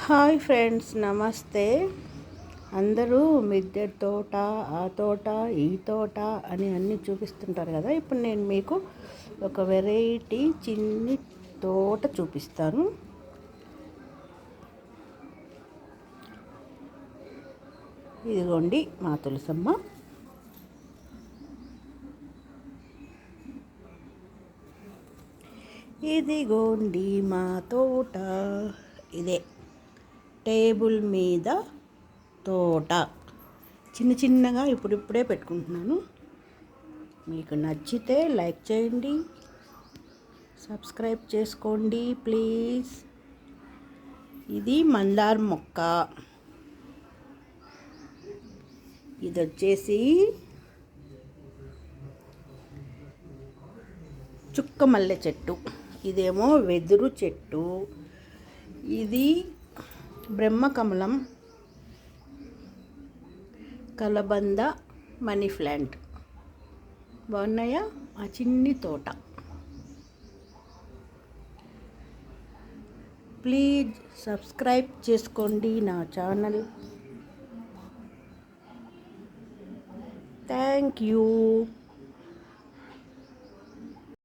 Hi friends, నమస్తే. అందరూ మిద్దె తోట, ఆ తోట, ఈ తోట అని అన్నీ చూపిస్తుంటారు కదా. ఇప్పుడు నేను మీకు ఒక వెరైటీ చిన్ని తోట చూపిస్తాను. ఇదిగోండి మా తులసమ్మ. ఇదిగోండి మా తోట. ఇదే టేబుల్ మీద తోట చిన్న చిన్నగా ఇప్పుడిప్పుడే పెట్టుకుంటున్నాను. మీకు నచ్చితే లైక్ చేయండి, సబ్స్క్రైబ్ చేసుకోండి ప్లీజ్. ఇది మందార మొక్క. ఇది వచ్చేసి చుక్క మల్లె చెట్టు. ఇదేమో వెదురు చెట్టు. ఇది బ్రహ్మకమలం, కలబంద, మనీ ప్లాంట్. బాగున్నాయా ఆ చిన్ని తోట? ప్లీజ్ సబ్స్క్రైబ్ చేసుకోండి నా ఛానల్. Thank you.